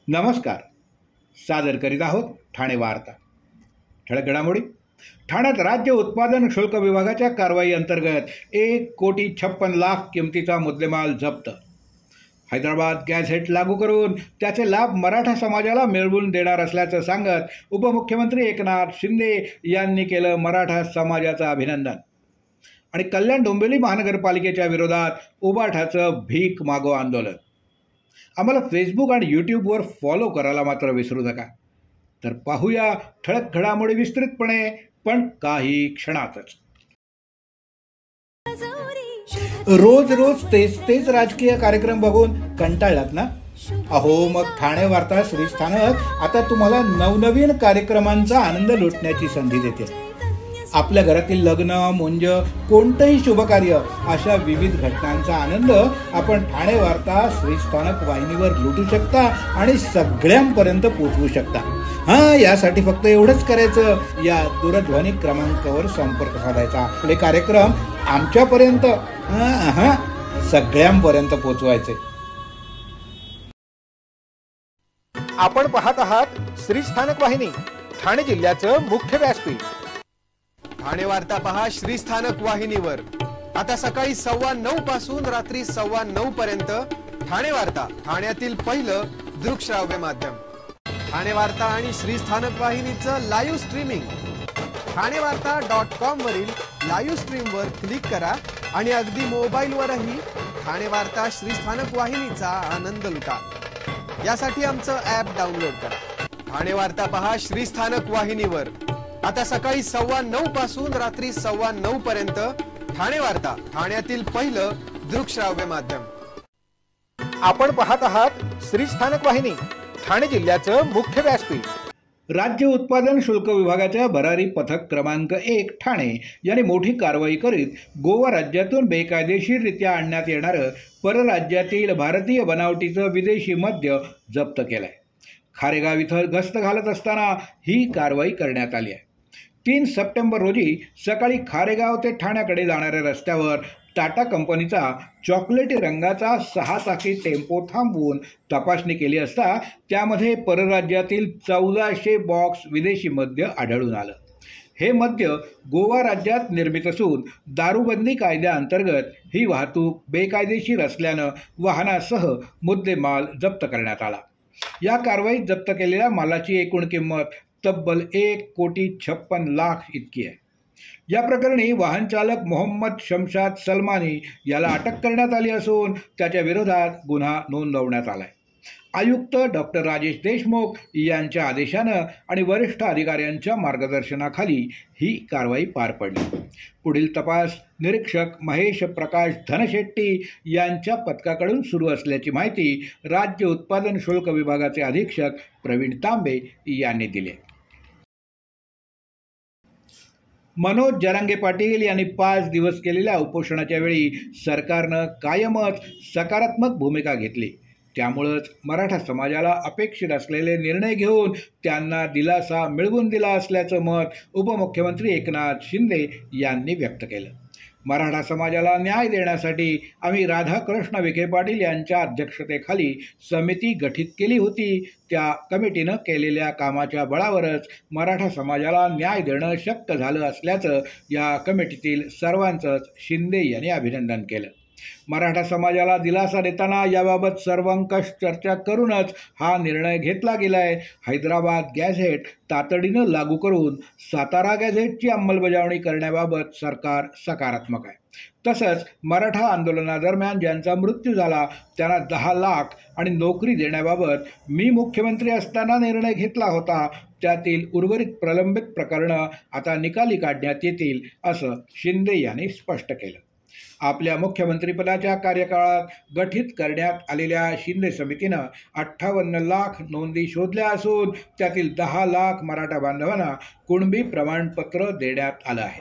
नमस्कार. सादर करीत आहोत ठाणे वार्ता. ठळक घडामोडी. ठाण्यात राज्य उत्पादन शुल्क विभागाच्या कारवाई अंतर्गत 1,56,00,000 किमतीचा मुद्देमाल जप्त. हैदराबाद गॅझेट लागू करून त्याचे लाभ मराठा समाजाला मिळवून देणार असल्याचं सांगत उपमुख्यमंत्री एकनाथ शिंदे यांनी केलं मराठा समाजाचं अभिनंदन. आणि कल्याण डोंबिवली महानगरपालिकेच्या विरोधात उबाठाचं भीक मागो आंदोलन. आम्हाला फेसबुक आणि यूट्यूबवर फॉलो करायला मात्र विसरू नका. तर पाहूया ठळक घडामोडी विस्तृतपणे, पण काही क्षणातच. रोज रोज तेच राजकीय कार्यक्रम बघून कंटाळलात ना? अहो, मग ठाणे वार्ता श्रीस्थानक आता तुम्हाला नवनवीन कार्यक्रमांचा आनंद लुटण्याची संधी देते. आपल्या घरातील लग्न, मुंज, कोणतंही शुभकार्य अशा विविध घटनांचा आनंद आपण ठाणे वार्ता श्रीस्थानक वाहिनीवर लुटू शकता आणि सगळ्यांपर्यंत पोहोचवू शकता. यासाठी फक्त एवढंच करायचं, या दूरध्वनी क्रमांकावर संपर्क साधायचा. आपले कार्यक्रम आमच्यापर्यंत सगळ्यांपर्यंत पोहोचवायचे. आपण पाहत आहात श्रीस्थानक वाहिनी, ठाणे जिल्ह्याचं मुख्य व्यासपीठ. ठाणे वार्ता पहा श्रीस्थानक वाहिनीवर. आता सकाळी 9:15 पासून रात्री 9:15 पर्यंत ठाणे वार्ता, ठाण्यातील पहिलं दृकश्राव्य माध्यम. ठाणे वार्ता आणि श्रीस्थानक वाहिनीचं लाईव्ह स्ट्रीमिंग. ठाणेवार्ता.com वरील लाईव्ह स्ट्रीमवर क्लिक करा आणि अगदी मोबाईलवरही ठाणे वार्ता श्रीस्थानक वाहिनीचा आनंद लुटा. यासाठी आमचं ॲप डाउनलोड करा. ठाणे वार्ता पहा श्रीस्थानक वाहिनीवर. आता सकाळी 9:15 पासून रात्री 9:15 पर्यंत ठाणे वार्ता, ठाण्यातील पहिलं दृकश्राव्य माध्यम. आपण पाहत आहात श्रीस्थानक वाहिनी, ठाणे जिल्ह्याचं मुख्य व्यासपीठ. राज्य उत्पादन शुल्क विभागाच्या भरारी पथक क्रमांक 1 ठाणे यांनी मोठी कारवाई करीत गोवा राज्यातून बेकायदेशीररित्या आणण्यात येणारं परराज्यातील भारतीय बनावटीचं विदेशी मद्य जप्त केलंय. खारेगाव इथं गस्त घालत असताना ही कारवाई करण्यात आली आहे. 3 सप्टेंबर रोजी सकाळी खारेगाव ते ठाण्याकडे जाणाऱ्या रस्त्यावर टाटा कंपनीचा चॉकलेटी रंगाचा 6 चाकी टेम्पो थांबवून तपासणी केली असता त्यामध्ये परराज्यातील 1400 बॉक्स विदेशी मद्य आढळून आलं. हे मद्य गोवा राज्यात निर्मित असून दारूबंदी कायद्याअंतर्गत ही वाहतूक बेकायदेशीर असल्यानं वाहनासह मुद्देमाल जप्त करण्यात आला. या कारवाईत जप्त केलेल्या मालाची एकूण किंमत तब्बल 1,56,00,000 इतकी आहे. या प्रकरणी वाहन चालक मोहम्मद शमशाद सलमानी याला अटक करण्यात आली असून त्याच्या विरोधात गुन्हा नोंदवण्यात आलाय. आयुक्त डॉक्टर राजेश देशमुख यांच्या आदेशानं आणि वरिष्ठ अधिकाऱ्यांच्या मार्गदर्शनाखाली ही कारवाई पार पडली. पुढील तपास निरीक्षक महेश प्रकाश धनशेट्टी यांच्या पथकाकडून सुरू असल्याची माहिती राज्य उत्पादन शुल्क विभागाचे अधीक्षक प्रवीण तांबे यांनी दिली. मनोज जरांगे पाटील यांनी 5 दिवस केलेल्या उपोषणाच्या वेळी सरकारनं कायमच सकारात्मक भूमिका घेतली. त्यामुळंच मराठा समाजाला अपेक्षित असलेले निर्णय घेऊन त्यांना दिलासा मिळवून दिला असल्याचं मत उपमुख्यमंत्री एकनाथ शिंदे यांनी व्यक्त केलं. मराठा समाजाला न्याय देण्यासाठी आम्ही राधाकृष्ण विखे पाटील यांच्या अध्यक्षतेखाली समिती गठीत केली होती. त्या कमिटीनं केलेल्या कामाच्या बळावरच मराठा समाजाला न्याय देणं शक्य झालं असल्याचं या कमिटीतील सर्वांचंच शिंदे यांनी अभिनंदन केलं. मराठा समाजाला दिलासा देताना याबाबत सर्वंकष चर्चा करूनच हा निर्णय घेतला गेलाय. हैदराबाद गॅझेट तातडीनं लागू करून सातारा गॅझेटची अंमलबजावणी करण्याबाबत सरकार सकारात्मक आहे. तसंच मराठा आंदोलनादरम्यान ज्यांचा मृत्यू झाला त्यांना 10 लाख आणि नोकरी देण्याबाबत मी मुख्यमंत्री असताना निर्णय घेतला होता. त्यातील उर्वरित प्रलंबित प्रकरणं आता निकाली काढण्यात येतील असं शिंदे यांनी स्पष्ट केलं. आपल्या मुख्यमंत्रीपदाच्या कार्यकाळात गठीत करण्यात आलेल्या शिंदे समितीनं 58 लाख नोंदी शोधल्या असून त्यातील 10 लाख मराठा बांधवांना कुणबी प्रमाणपत्र देण्यात आलं आहे.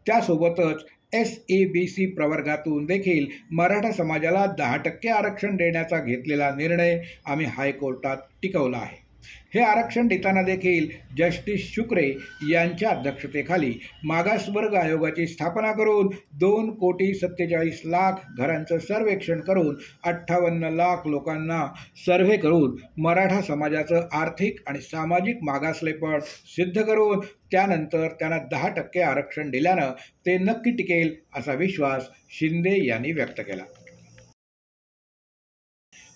त्यासोबतच SEBC प्रवर्गातून देखील मराठा समाजाला 10% आरक्षण देण्याचा घेतलेला निर्णय आम्ही हायकोर्टात टिकवला आहे. हे आरक्षण देताना देखील जस्टिस शुक्रे यांच्या अध्यक्षतेखाली मागासवर्ग आयोगाची स्थापना करून 2,47,00,000 घरांचं सर्वेक्षण करून 58 लाख लोकांना सर्व्हे करून मराठा समाजाचं आर्थिक आणि सामाजिक मागासलेपण सिद्ध करून त्यानंतर त्यांना 10% आरक्षण दिल्यानं ते नक्की टिकेल असा विश्वास शिंदे यांनी व्यक्त केला.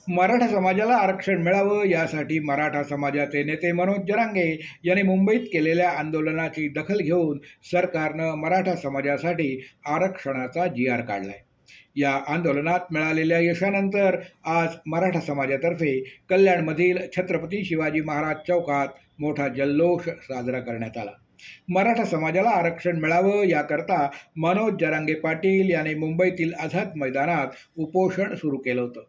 मराठा समाजाला आरक्षण मिळावं यासाठी मराठा समाजाचे नेते मनोज जरांगे यांनी मुंबईत केलेल्या आंदोलनाची दखल घेऊन सरकारनं मराठा समाजासाठी आरक्षणाचा GR काढलाय. या आंदोलनात मिळालेल्या यशानंतर आज मराठा समाजातर्फे कल्याणमधील छत्रपती शिवाजी महाराज चौकात मोठा जल्लोष साजरा करण्यात आला. मराठा समाजाला आरक्षण मिळावं याकरता मनोज जरांगे पाटील यांनी मुंबईतील आझाद मैदानात उपोषण सुरू केलं होतं.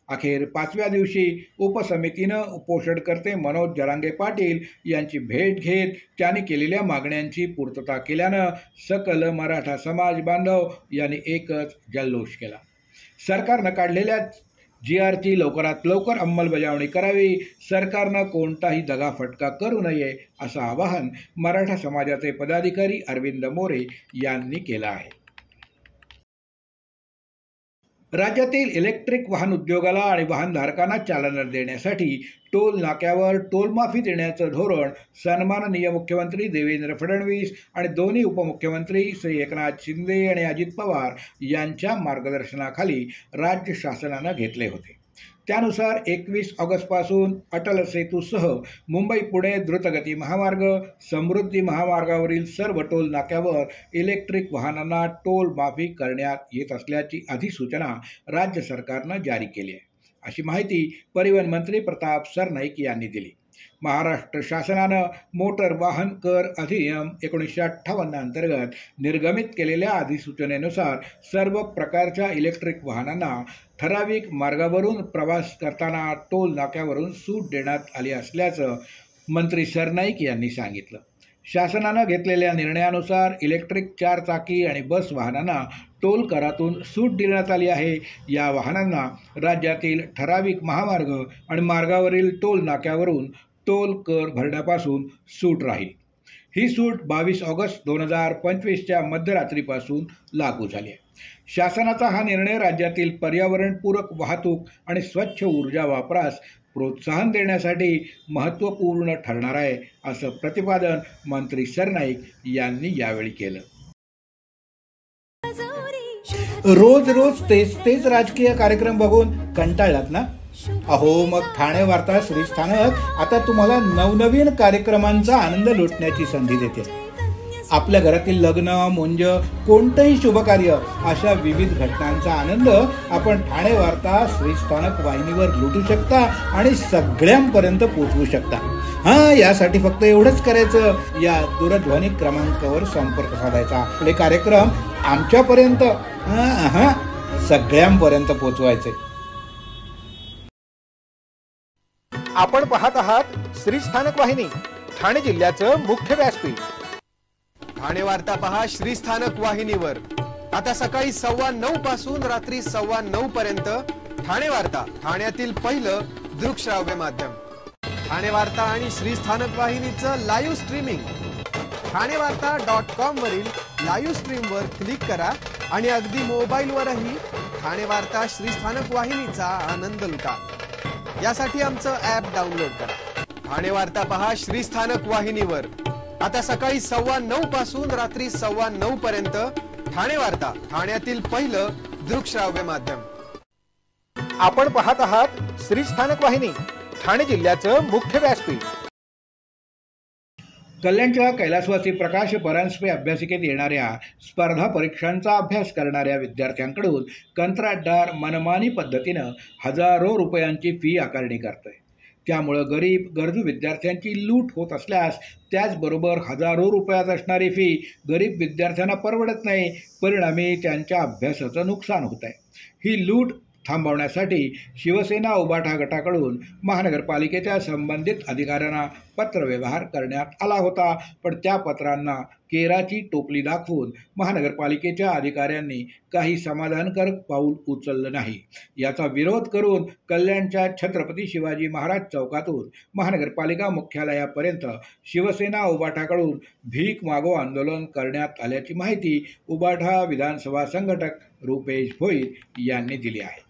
अखेर 5व्या दिवशी उपसमितीनं उपोषणकर्ते मनोज जरांगे पाटील यांची भेट घेत त्यांनी केलेल्या मागण्यांची पूर्तता केल्यानं सकल मराठा समाज बांधव यांनी एकच जल्लोष केला. सरकारनं काढलेल्या GRची लवकरात लवकर अंमलबजावणी करावी, सरकारनं कोणताही दगाफटका करू नये असं आवाहन मराठा समाजाचे पदाधिकारी अरविंद मोरे यांनी केलं आहे. राज्यातील इलेक्ट्रिक वाहन उद्योगाला आणि वाहनधारकांना चालना देण्यासाठी टोल नाक्यावर टोलमाफी देण्याचं धोरण सन्माननीय मुख्यमंत्री देवेंद्र फडणवीस आणि दोन्ही उपमुख्यमंत्री श्री एकनाथ शिंदे आणि अजित पवार यांच्या मार्गदर्शनाखाली राज्य शासनानं घेतले होते. त्यानुसार 21 ऑगस्टपासून अटल सेतूसह मुंबई पुणे द्रुतगती महामार्ग, समृद्धी महामार्गावरील सर्व टोल नाक्यावर इलेक्ट्रिक वाहनांना टोल माफी करण्यात येत असल्याची अधिसूचना राज्य सरकारनं जारी केली आहे, अशी माहिती परिवहन मंत्री प्रताप सरनाईक यांनी दिली. महाराष्ट्र शासनानं मोटर वाहन कर अधिनियम 1958 अंतर्गत निर्गमित केलेल्या अधिसूचनेनुसार सर्व प्रकारच्या इलेक्ट्रिक वाहनांना ठराविक मार्गावरून प्रवास करताना टोल नाक्यावरून सूट देण्यात आली असल्याचं मंत्री सरनाईक यांनी सांगितलं. शासनानं घेतलेल्या निर्णयानुसार इलेक्ट्रिक 4 चाकी आणि बस वाहनांना टोल करातून सूट देण्यात आली आहे. या वाहनांना राज्यातील ठराविक महामार्ग आणि मार्गावरील टोल नाक्यावरून टोल कर भरण्यापासून सूट राहील. ही सूट 22 ऑगस्ट 2025च्या मध्यरात्रीपासून लागू झाली आहे. शासनाचा हा निर्णय राज्यातील पर्यावरणपूरक वाहतूक आणि स्वच्छ ऊर्जा वापरास प्रोत्साहन देण्यासाठी महत्त्वपूर्ण ठरणार आहे, असं प्रतिपादन मंत्री सरनाईक यांनी यावेळी केलं. रोज रोज तेच राजकीय कार्यक्रम बघून कंटाळलात ना? अहो, मग ठाणे वार्ता श्रीस्थानक आता तुम्हाला नवनवीन कार्यक्रमांचा आनंद लुटण्याची संधी देते. आपल्या घरातील लग्न, मुंज, कोणतंही शुभकार्य अशा विविध घटनांचा आनंद आपण ठाणे वार्ता श्रीस्थानक वाहिनीवर लुटू शकता आणि सगळ्यांपर्यंत पोहोचवू शकता. यासाठी फक्त एवढंच करायचं, या दूरध्वनी क्रमांकावर संपर्क साधायचा. आपले कार्यक्रम आमच्यापर्यंत सगळ्यांपर्यंत पोहोचवायचे. आपण पाहत आहात श्रीस्थानक वाहिनी, ठाणे जिल्ह्याचं मुख्य व्यासपीठ. ठाणे वार्ता पहा श्रीस्थानक वाहिनीवर. आता सकाळी 9:15 पासून रात्री 9:15 पर्यंत ठाणे वार्ता, ठाण्यातील पहिलं दृकश्राव्य माध्यम. ठाणे वार्ता आणि श्रीस्थानक वाहिनीचं लाईव्ह स्ट्रीमिंग ठाणेवार्ता.com वरील लाईव्ह स्ट्रीमवर क्लिक करा आणि अगदी मोबाईलवरही ठाणे वार्ता श्रीस्थानक वाहिनीचा आनंद लुटा. यासाठी आमचं ॲप डाउनलोड करा. ठाणे वार्ता पहा श्रीस्थानक वाहिनीवर. आता सकाळी 9:15 पासून रात्री 9:15 पर्यंत ठाणे वार्ता, ठाण्यातील पहिलं दृकश्राव्य माध्यम. आपण पाहत आहात श्रीस्थानक वाहिनी, ठाणे जिल्ह्याचं मुख्य व्यासपीठ. कल्याणच्या कैलासवासी प्रकाश परांजपे अभ्यासिकेत येणाऱ्या स्पर्धा परीक्षांचा अभ्यास करणाऱ्या विद्यार्थ्यांकडून कंत्राटदार मनमानी पद्धतीनं हजारो रुपयांची फी आकारणी करतोय. त्यामुळं गरीब गरजू विद्यार्थ्यांची लूट होत असल्यास त्याचबरोबर हजारो रुपयात असणारी फी गरीब विद्यार्थ्यांना परवडत नाही. परिणामी त्यांच्या अभ्यासाचं नुकसान होत आहे. ही लूट थांबवण्यासाठी शिवसेना उबाठा गटाकडून महानगरपालिकेच्या संबंधित अधिकाऱ्यांना पत्रव्यवहार करण्यात आला होता, पण त्या पत्रांना केराची टोपली दाखवून महानगरपालिकेच्या अधिकाऱ्यांनी काही समाधानकारक पाऊल उचललं नाही. याचा विरोध करून कल्याणच्या छत्रपती शिवाजी महाराज चौकातून महानगरपालिका मुख्यालयापर्यंत शिवसेना उबाठाकडून भीक मागो आंदोलन करण्यात आल्याची माहिती उबाठा विधानसभा संघटक रुपेश भोईर यांनी दिली आहे.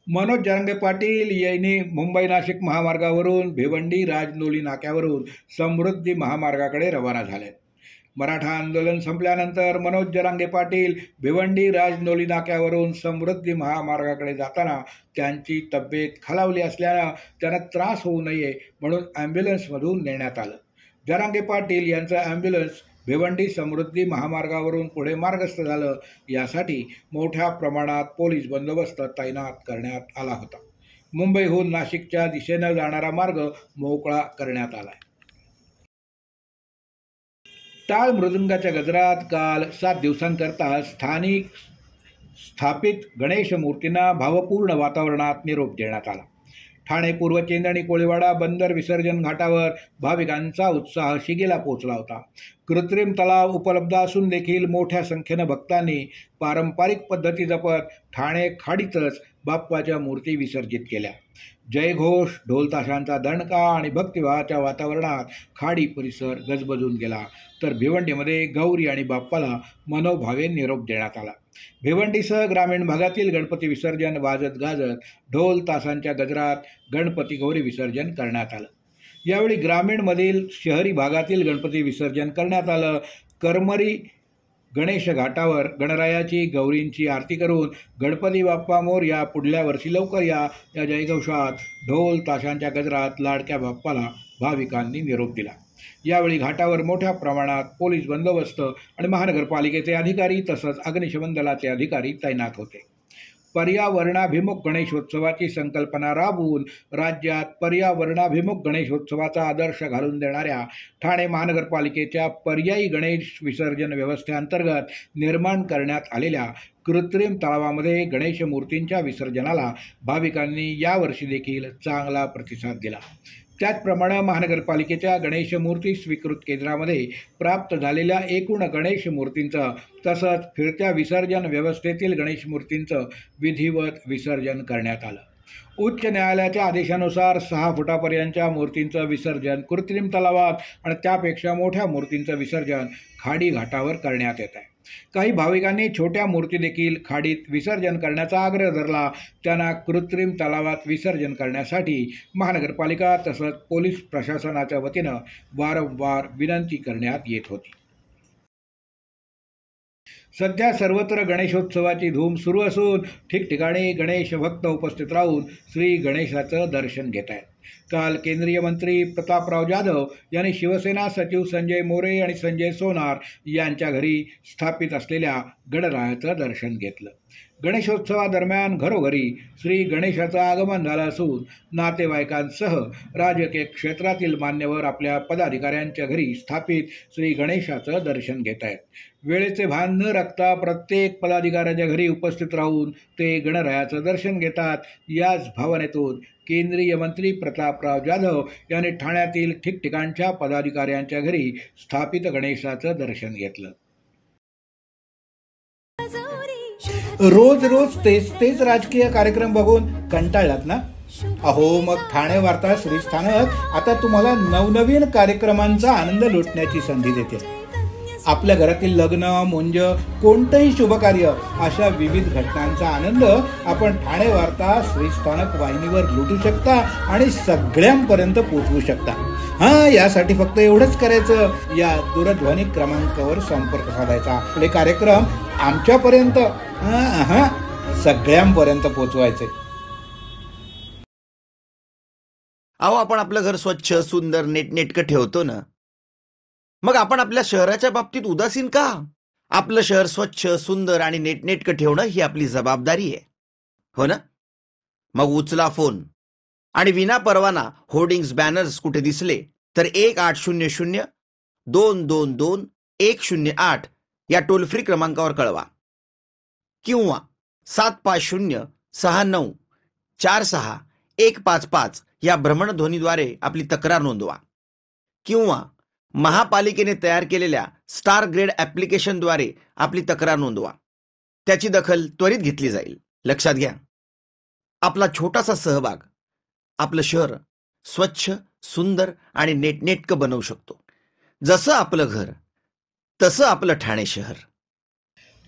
मनोज जरांगे पाटील यांनी मुंबई नाशिक महामार्गावरून भिवंडी राजनोली नाक्यावरून समृद्धी महामार्गाकडे रवाना झाले. मराठा आंदोलन संपल्यानंतर मनोज जरांगे पाटील भिवंडी राजनोली नाक्यावरून समृद्धी महामार्गाकडे जाताना त्यांची तब्येत खालावली असल्यानं त्यांना त्रास होऊ नये म्हणून ॲम्ब्युलन्समधून नेण्यात आलं. जरांगे पाटील यांचं ॲम्ब्युलन्स भिवंडी समृद्धी महामार्गावरून पुढे मार्गस्थ झालं. यासाठी मोठ्या प्रमाणात पोलीस बंदोबस्त तैनात करण्यात आला होता. मुंबईहून नाशिकच्या दिशेनं जाणारा मार्ग मोकळा करण्यात आला. टाळ मृदुंगाच्या गजरात काल 7 दिवसांकरता स्थापित गणेश मूर्तींना भावपूर्ण वातावरणात निरोप देण्यात आला. ठाणे पूर्व चेंद आणि कोळीवाडा बंदर विसर्जन घाटावर भाविकांचा उत्साह शिगेला पोहोचला होता. कृत्रिम तलाव उपलब्ध असून देखील मोठ्या संख्येनं भक्तांनी पारंपरिक पद्धती जपत ठाणे खाडीतच बाप्पाच्या मूर्ती विसर्जित केल्या. जयघोष, ढोलताशांचा दणका आणि भक्तिभावाच्या वातावरणात खाडी परिसर गजबजून गेला. तर भिवंडीमध्ये गौरी आणि बाप्पाला मनोभावे निरोप देण्यात आला. भिवंडीसह ग्रामीण भागातील गणपती विसर्जन वाजत गाजत ढोल तासांच्या गजरात गणपती गौरी विसर्जन करण्यात आलं. यावेळी ग्रामीणमधील शहरी भागातील गणपती विसर्जन करण्यात आलं. करमरी गणेश घाटावर गणरायाची गौरींची आरती करून गणपती बाप्पा मोरया, पुढल्या वर्षी लवकर या जयघोषात ढोल ताशांच्या गजरात लाडक्या बाप्पाला भाविकांनी निरोप दिला. यावेळी घाटावर मोठ्या प्रमाणात पोलीस बंदोबस्त आणि महानगरपालिकेचे अधिकारी तसंच अग्निशमन दलाचे अधिकारी तैनात होते. पर्यावरणाभिमुख गणेशोत्सवाची संकल्पना राबवून राज्यात पर्यावरणाभिमुख गणेशोत्सवाचा आदर्श घालून देणाऱ्या ठाणे महानगरपालिकेच्या पर्यायी गणेश विसर्जन व्यवस्थेअंतर्गत निर्माण करण्यात आलेल्या कृत्रिम तलावामध्ये गणेश मूर्तींच्या विसर्जनाला भाविकांनी यावर्षी देखील चांगला प्रतिसाद दिला. त्याचप्रमाणे महानगरपालिकेच्या गणेश मूर्ती स्वीकृत केंद्रामध्ये प्राप्त झालेल्या एकूण गणेश मूर्तींचं तसंच फिरत्या विसर्जन व्यवस्थेतील गणेश मूर्तींचं विधिवत विसर्जन करण्यात आलं. उच्च न्यायालयाच्या आदेशानुसार 6 फुटापर्यंतच्या मूर्तींचं विसर्जन कृत्रिम तलावात आणि त्यापेक्षा मोठ्या मूर्तींचं विसर्जन खाडी घाटावर करण्यात येत आहे. काही भाविकांनी छोट्या मूर्ती देखील खाडीत विसर्जन करण्याचा आग्रह धरला. त्यांना कृत्रिम तलावात विसर्जन करण्यासाठी महानगरपालिका तसंच पोलीस प्रशासनाच्या वतीनं वारंवार विनंती करण्यात येत होती. सध्या सर्वत्र गणेशोत्सवाची धूम सुरू असून ठिकठिकाणी गणेश भक्त उपस्थित राहून श्री गणेशाचं दर्शन घेत आहेत. काल केंद्रीय मंत्री प्रतापराव जाधव यांनी शिवसेना सचिव संजय मोरे आणि संजय सोनार यांच्या घरी स्थापित असलेल्या गणरायाचं दर्शन घेतलं. गणेशोत्सवादरम्यान घरोघरी श्री गणेशाचं आगमन झालं असून नातेवाईकांसह राजकीय क्षेत्रातील मान्यवर आपल्या पदाधिकाऱ्यांच्या घरी स्थापित श्री गणेशाचं दर्शन घेत आहेत. वेळेचे भान न राखता प्रत्येक पदाधिकाऱ्याच्या घरी उपस्थित राहून ते गणरायाचं दर्शन घेतात. याच भावनेतून केंद्रीय मंत्री प्रतापराव जाधव यांनी ठाण्यातील ठिकठिकाणच्या पदाधिकाऱ्यांच्या घरी स्थापित गणेशाचं दर्शन घेतलं. रोज रोज तेच राजकीय कार्यक्रम बघून कंटाळलात ना? अहो, मग ठाणे वार्ता श्रीस्थानक आता तुम्हाला नवनवीन कार्यक्रमांचा आनंद लुटण्याची संधी देते. आपल्या घरातील लग्न, मुंज, कोणतंही शुभकार्य अशा विविध घटनांचा आनंद आपण ठाणे वार्ता श्रीस्थानक वाहिनीवर लुटू शकता आणि सगळ्यांपर्यंत पोहोचवू शकता. यासाठी फक्त एवढंच करायचं, या दूरध्वनी क्रमांकावर संपर्क साधायचा. आपले कार्यक्रम आमच्यापर्यंत सगळ्यांपर्यंत पोहोचवायचे. अहो, आपण आपलं घर स्वच्छ, सुंदर, नेटनेटकं ठेवतो ना, मग आपण आपल्या शहराच्या बाबतीत उदासीन का? आपलं शहर स्वच्छ, सुंदर आणि नेटनेटकं ठेवणं ही आपली जबाबदारी आहे, हो ना? मग उचला फोन आणि विना परवाना होर्डिंग्स, बॅनर्स कुठे दिसले तर 1800-222-108 या टोल फ्री क्रमांकावर कळवा किंवा 750-6946 155 या भ्रमणध्वनीद्वारे आपली तक्रार नोंदवा किंवा महापालिकेने तयार केलेल्या स्टार ग्रेड ॲप्लिकेशनद्वारे आपली तक्रार नोंदवा. त्याची दखल त्वरित घेतली जाईल. लक्षात घ्या, आपला छोटासा सहभाग आपलं शहर स्वच्छ, सुंदर आणि नेटनेटकं बनवू शकतो. जसं आपलं घर तसं आपलं ठाणे शहर.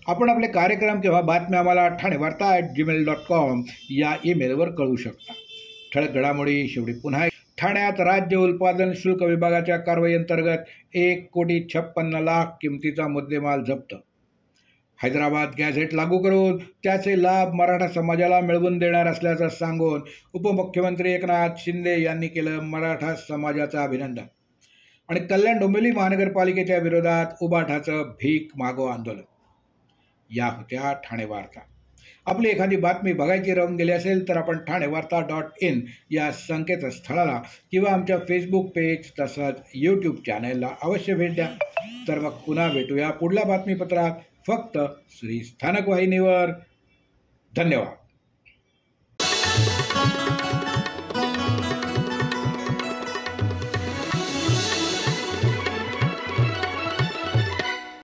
आपण आपले कार्यक्रम किंवा बातम्या आम्हाला ठाणेवार्ता@gmail.com या ईमेलवर कळवू शकता. ठळक घडामोडी शेवटी पुन्हा. ठाण्यात राज्य उत्पादन शुल्क विभागाच्या कारवाई अंतर्गत 1,56,00,000 किमतीचा मुद्देमाल जप्त. हैदराबाद गॅझेट लागू करून त्याचे लाभ मराठा समाजाला मिळवून देणार असल्याचं सांगून उपमुख्यमंत्री एकनाथ शिंदे यांनी केलं मराठा समाजाचं अभिनंदन. आणि कल्याण डोंबिवली महानगरपालिकेच्या विरोधात उबाठाचं भीक मागो आंदोलन. या होत्या ठाणे वार्ता. आपली एखादी बातमी बघायची राहून गेली असेल तर आपण ठाणेवार्ता.in या संकेतस्थळाला किंवा आमच्या फेसबुक पेज तसंच यूट्यूब चॅनलला अवश्य भेट द्या. तर मग पुन्हा भेटूया पुढल्या बातमीपत्रात, फक्त श्री स्थानक वाहिनीवर. धन्यवाद.